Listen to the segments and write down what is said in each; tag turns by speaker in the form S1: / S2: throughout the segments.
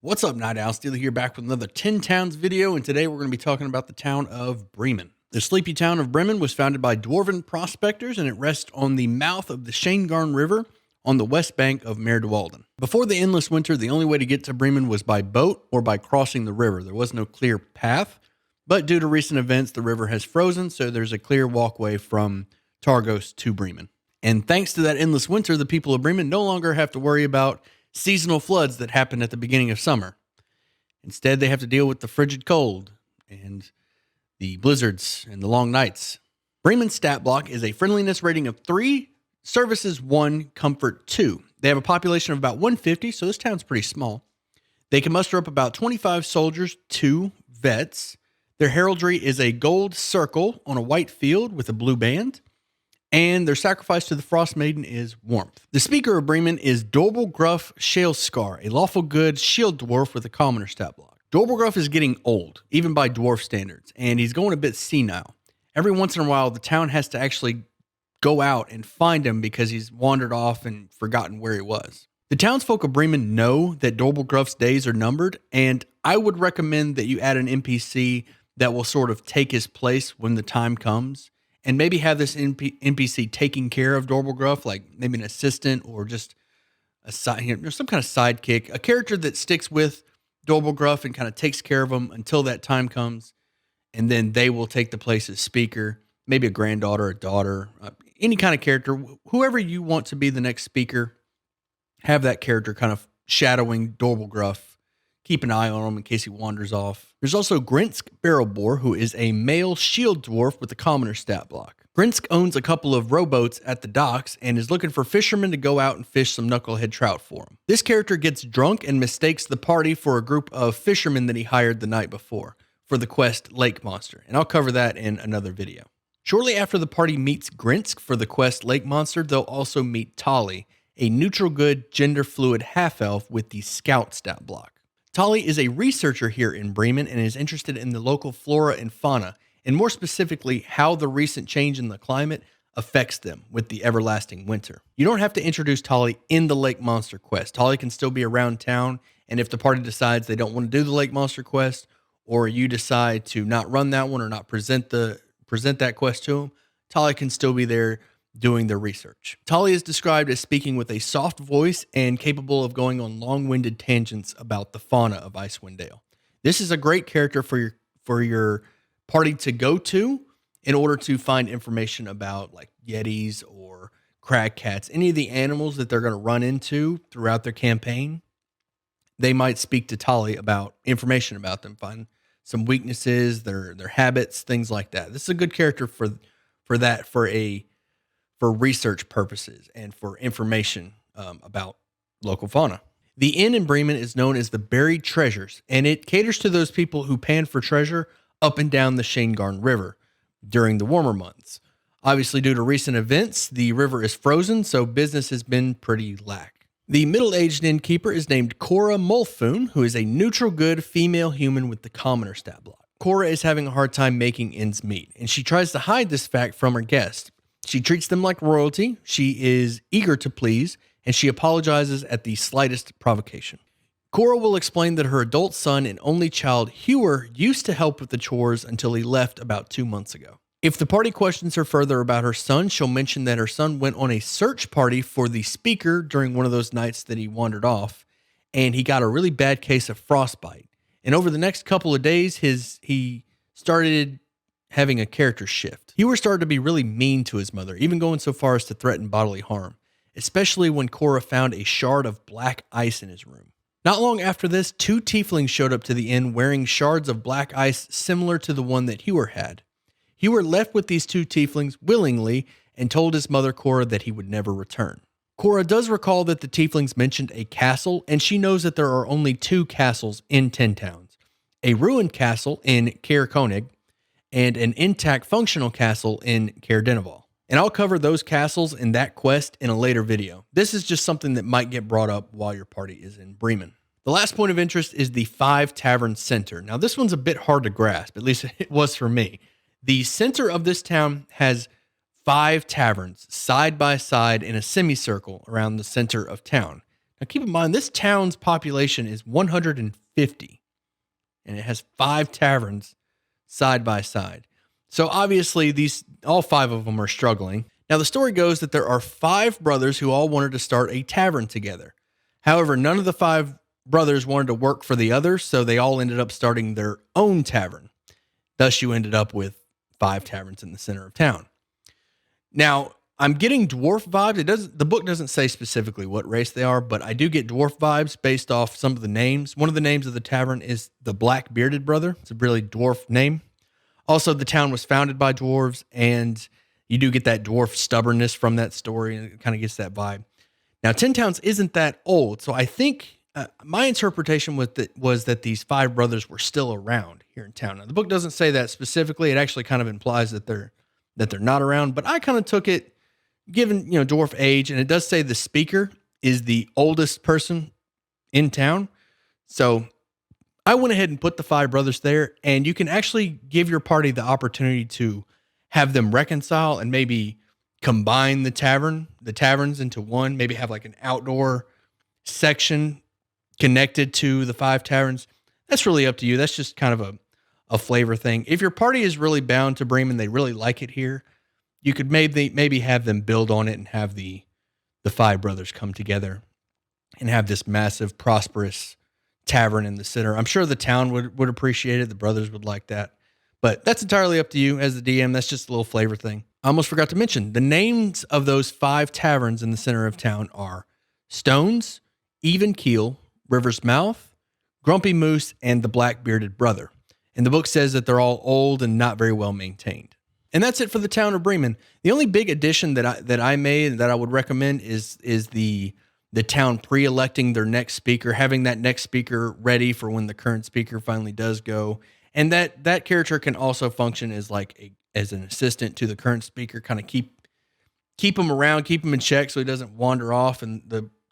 S1: What's up, Night Owl? Steely here, back with another 10 Towns video, and today we're going to be talking about the town of Bremen. The sleepy town of Bremen was founded by dwarven prospectors, and it rests on the mouth of the Shangarn River on the west bank of Merdewalden. Before the endless winter, the only way to get to Bremen was by boat or by crossing the river. There was no clear path, but due to recent events, the river has frozen, so there's a clear walkway from Targos to Bremen. And thanks to that endless winter, the people of Bremen no longer have to worry about seasonal floods that happen at the beginning of summer. Instead, they have to deal with the frigid cold and the blizzards and the long nights. Bremen's stat block is a friendliness rating of 3, services 1, comfort 2. They have a population of about 150, so this town's pretty small. They can muster up about 25 soldiers, 2 vets. Their heraldry is a gold circle on a white field with a blue band. And their sacrifice to the Frostmaiden is warmth. The speaker of Bremen is Dorbelgruff Shaleskar, a lawful good shield dwarf with a commoner stat block. Dorbelgruff is getting old, even by dwarf standards, and he's going a bit senile. Every once in a while, the town has to actually go out and find him because he's wandered off and forgotten where he was. The townsfolk of Bremen know that Dorbelgruff's days are numbered, and I would recommend that you add an NPC that will sort of take his place when the time comes. And maybe have this NPC taking care of Dorbelgruff, like maybe an assistant or just a side, some kind of sidekick, a character that sticks with Dorbelgruff and kind of takes care of him until that time comes, and then they will take the place as speaker. Maybe a granddaughter, a daughter, any kind of character, whoever you want to be the next speaker. Have that character kind of shadowing Dorbelgruff. Keep an eye on him in case he wanders off. There's also Grinsk Barrelbore, who is a male shield dwarf with a commoner stat block. Grinsk owns a couple of rowboats at the docks and is looking for fishermen to go out and fish some knucklehead trout for him. This character gets drunk and mistakes the party for a group of fishermen that he hired the night before for the quest Lake Monster, and I'll cover that in another video. Shortly after the party meets Grinsk for the quest Lake Monster, they'll also meet Tali, a neutral good, gender fluid half-elf with the scout stat block. Tali is a researcher here in Bremen and is interested in the local flora and fauna, and more specifically, how the recent change in the climate affects them with the everlasting winter. You don't have to introduce Tali in the Lake Monster quest. Tali can still be around town, and if the party decides they don't want to do the Lake Monster quest, or you decide to not run that one or not present that quest to them, Tali can still be there doing their research. Tali is described as speaking with a soft voice and capable of going on long-winded tangents about the fauna of Icewind Dale. This is a great character for your party to go to in order to find information about like yetis or crag cats, any of the animals that they're going to run into throughout their campaign. They might speak to Tali about information about them, find some weaknesses, their habits, things like that. This is a good character for research purposes and for information about local fauna. The inn in Bremen is known as the Buried Treasures, and it caters to those people who pan for treasure up and down the Shangarn River during the warmer months. Obviously, due to recent events, the river is frozen, so business has been pretty lack. The middle-aged innkeeper is named Cora Mulfoon, who is a neutral good female human with the commoner stat block. Cora is having a hard time making ends meet, and she tries to hide this fact from her guests. She treats them like royalty, she is eager to please, and she apologizes at the slightest provocation. Cora will explain that her adult son and only child, Hewer, used to help with the chores until he left about 2 months ago. If the party questions her further about her son, she'll mention that her son went on a search party for the speaker during one of those nights that he wandered off, and he got a really bad case of frostbite. And over the next couple of days, he started having a character shift. Hewer started to be really mean to his mother, even going so far as to threaten bodily harm, especially when Cora found a shard of black ice in his room. Not long after this, 2 tieflings showed up to the inn wearing shards of black ice similar to the one that Hewer had. Hewer left with these 2 tieflings willingly and told his mother Cora that he would never return. Cora does recall that the tieflings mentioned a castle, and she knows that there are only 2 castles in 10 Towns. A ruined castle in Caer Konig, and an intact functional castle in Caer Dineval. And I'll cover those castles in that quest in a later video. This is just something that might get brought up while your party is in Bremen. The last point of interest is the 5 Taverns Center. Now this one's a bit hard to grasp, at least it was for me. The center of this town has 5 taverns side by side in a semicircle around the center of town. Now keep in mind, this town's population is 150, and it has 5 taverns side by side. So obviously all 5 of them are struggling. Now the story goes that there are 5 brothers who all wanted to start a tavern together. However, none of the 5 brothers wanted to work for the others, so they all ended up starting their own tavern. Thus, you ended up with 5 taverns in the center of town. Now, I'm getting dwarf vibes. The book doesn't say specifically what race they are, but I do get dwarf vibes based off some of the names. One of the names of the tavern is the Black Bearded Brother. It's a really dwarf name. Also, the town was founded by dwarves, and you do get that dwarf stubbornness from that story, and it kind of gets that vibe. Now, 10 Towns isn't that old, so I think my interpretation was that these 5 brothers were still around here in town. Now, the book doesn't say that specifically. It actually kind of implies that they're not around, but I kind of took it, given dwarf age, and it does say the speaker is the oldest person in town. So I went ahead and put the 5 brothers there, and you can actually give your party the opportunity to have them reconcile and maybe combine the taverns into one, maybe have like an outdoor section connected to the 5 taverns. That's really up to you. That's just kind of a flavor thing. If your party is really bound to Bremen, they really like it here, you could maybe have them build on it and have the 5 brothers come together and have this massive, prosperous tavern in the center. I'm sure the town would appreciate it. The brothers would like that. But that's entirely up to you as the DM. That's just a little flavor thing. I almost forgot to mention, the names of those 5 taverns in the center of town are Stones, Even Keel, River's Mouth, Grumpy Moose, and the Black Bearded Brother. And the book says that they're all old and not very well maintained. And that's it for the town of Bremen. The only big addition that I made that I would recommend is the town pre-electing their next speaker, having that next speaker ready for when the current speaker finally does go. And that character can also function as as an assistant to the current speaker, kind of keep him around, keep him in check so he doesn't wander off and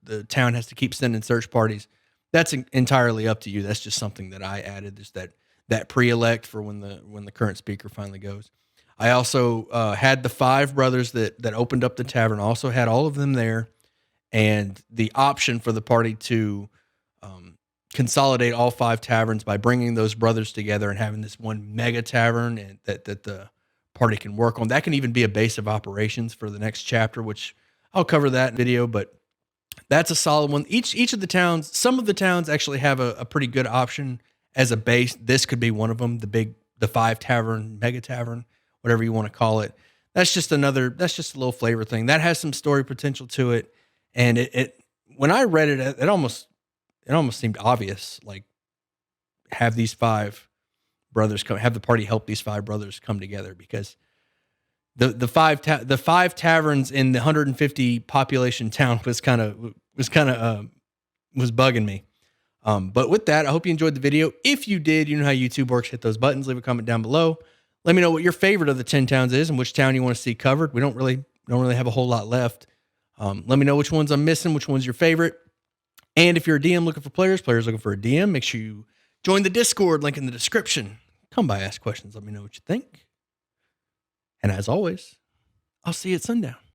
S1: the town has to keep sending search parties. That's entirely up to you. That's just something that I added, is that pre-elect for when the current speaker finally goes. I also had the 5 brothers that opened up the tavern, also had all of them there, and the option for the party to consolidate all 5 taverns by bringing those brothers together and having this one mega tavern and that the party can work on. That can even be a base of operations for the next chapter, which I'll cover that in video, but that's a solid one. Each of the towns, some of the towns actually have a pretty good option as a base. This could be one of them, the 5 tavern, mega tavern, whatever you want to call it. That's just a little flavor thing. That has some story potential to it. And it when I read it, it almost seemed obvious, like have these 5 brothers have the party help these 5 brothers come together, because the 5 taverns in the 150 population town was bugging me. But with that, I hope you enjoyed the video. If you did, you know how YouTube works. Hit those buttons, leave a comment down below. Let me know what your favorite of the 10 towns is and which town you want to see covered. We don't really have a whole lot left. Let me know which ones I'm missing, which one's your favorite. And if you're a DM looking for players looking for a DM, make sure you join the Discord, link in the description. Come by, ask questions, let me know what you think. And as always, I'll see you at sundown.